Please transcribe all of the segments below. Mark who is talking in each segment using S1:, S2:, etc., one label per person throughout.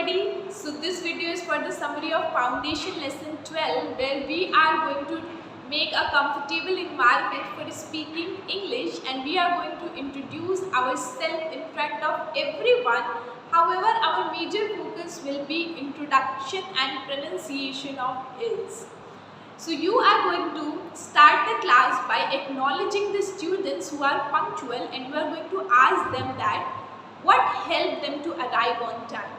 S1: everybody. So this video is for the summary of Foundation Lesson 12, where we are going to make a comfortable environment for speaking English, and we are going to introduce ourselves in front of everyone. However, our major focus will be introduction and pronunciation of is. So you are going to start the class by acknowledging the students who are punctual, and you are going to ask them that what helped them to arrive on time.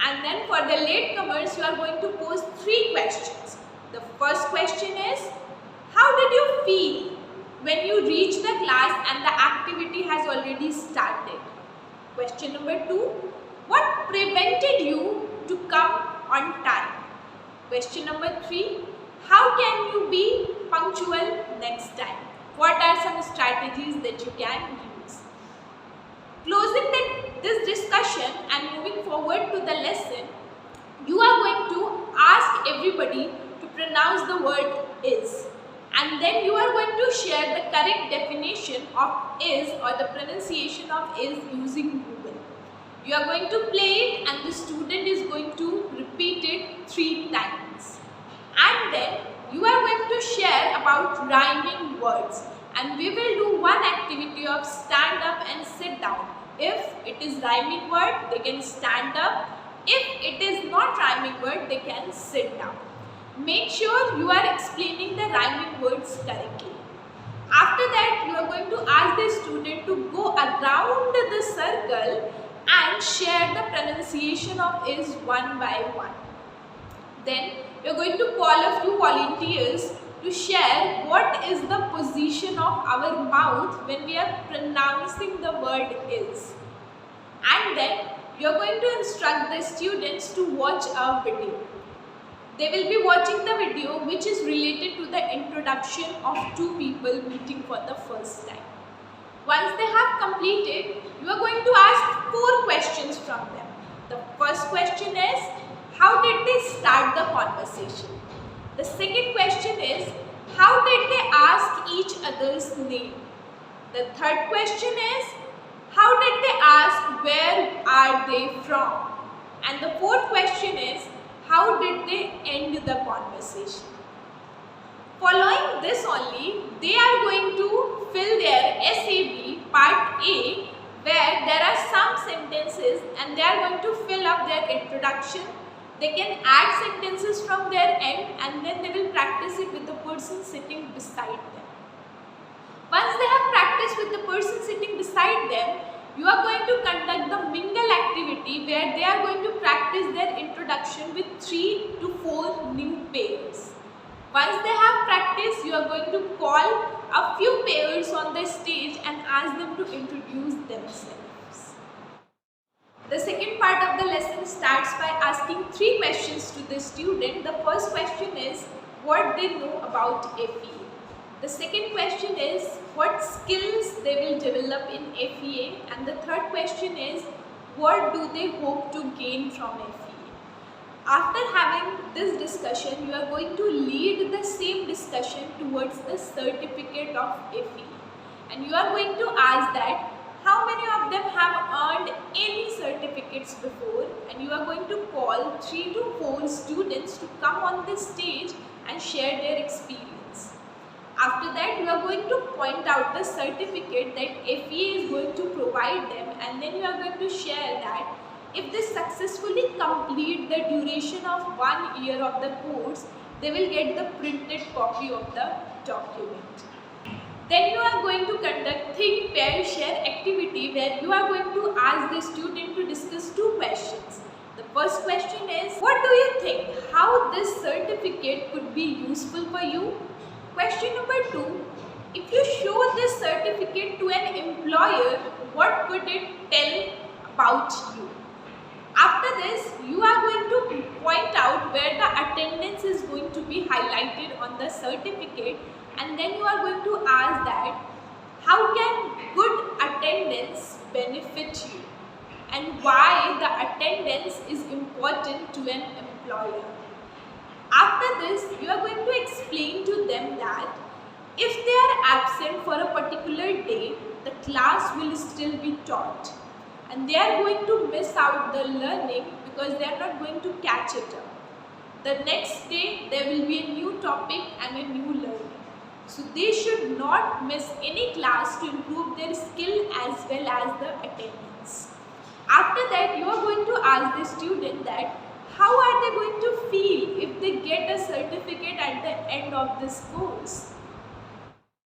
S1: And then for the latecomers, you are going to pose 3 questions. The first question is, how did you feel when you reached the class and the activity has already started? Question number 2, what prevented you to come on time? Question number 3, how can you be punctual next time? What are some strategies that you can use? Closing this discussion and moving forward to the lesson, you are going to ask everybody to pronounce the word is, and then you are going to share the correct definition of is or the pronunciation of is using Google. You are going to play it and the student is going to repeat it 3 times. And then you are going to share about rhyming words, and we will do one activity of stand up and sit down. If it is rhyming word, they can stand up. If it is not rhyming word, they can sit down. Make sure you are explaining the rhyming words correctly. After that, you are going to ask the student to go around the circle and share the pronunciation of is one by one. Then we are going to call a few volunteers to share what is the position of our mouth when we are pronouncing the word is. And then you are going to instruct the students to watch a video. They will be watching the video which is related to the introduction of 2 people meeting for the first time. Once they have completed, you are going to ask 4 questions from them. The first question is, how did they start the conversation? The second question is, how did they ask each other's name? The third question is, how did they ask where are they from? And the fourth question is, how did they end the conversation? Following this only, they are going to fill their SAB part A, where there are some sentences and they are going to fill up their introduction. They can add sentences from their end, and then they will practice it with the person sitting beside them. Once they have practiced with the person sitting beside them, you are going to conduct the mingle activity where they are going to practice their introduction with 3 to 4 new pairs. Once they have practiced, you are going to call a few pairs on the stage and ask them to introduce themselves. The second part of the lesson starts by asking 3 questions to the student. The first question is what they know about FEA. The second question is what skills they will develop in FEA, and the third question is what do they hope to gain from FEA. After having this discussion, you are going to lead the same discussion towards the certificate of FEA, and you are going to ask that how many of them have earned any certificates before, and you are going to call 3 to 4 students to come on the stage and share their experience. After that, you are going to point out the certificate that FEA is going to provide them, and then you are going to share that if they successfully complete the duration of 1 year of the course, they will get the printed copy of the document. Then you are going to conduct think, pair, share activity where you are going to ask the student to discuss 2 questions. The first question is, what do you think how this certificate could be useful for you? Question number 2, if you show this certificate to an employer, what could it tell about you? After this, you are going to point out where the attendance is going to be highlighted on the certificate, and then you are going to ask that how can good attendance benefit you and why the attendance is important to an employer. After this, you are going to explain to them that if they are absent for a particular day, the class will still be taught. and they are going to miss out the learning because they are not going to catch it up. The next day there will be a new topic and a new learning. So they should not miss any class to improve their skill as well as the attendance. After that, you are going to ask the student that how are they going to feel if they get a certificate at the end of this course.